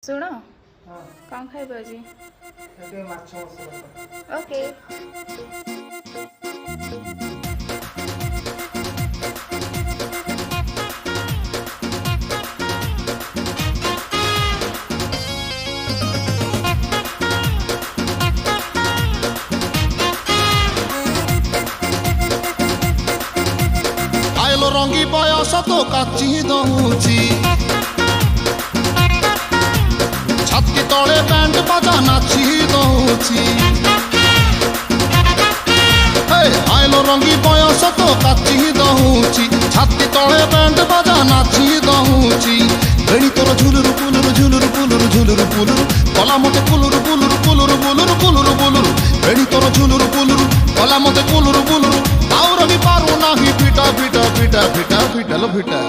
ଶୁଣ ହଁ କ'ଣ ଖାଇବ ଆଜି? ଏବେ ମାଛ ମସଲା ଓକେ। আইলো রঙ্গি বয়স তো কাচি দৌছি ছাতি তলে ব্যান্ড বাজা নাচি দৌছি আইলো রঙ্গি বয়স তো কাচি দৌছি ছাতি তলে ব্যান্ড বাজা নাচি দৌছি বেড়ি তোর ঝুলুরু পুলুরু ঝুলুরু পুলুরু ঝুলুরু পুলুরু কলা মতে কুলুরু পুলুরু পুলুরু পুলুরু পুলুরু পুলুরু বেড়ি তোর ঝুলুরু পুলুরু কলা মতে কুলুরু পুলুরু আউর আমি পারু নাহি পিটা পিটা পিটা পিটা পিটালো পিটা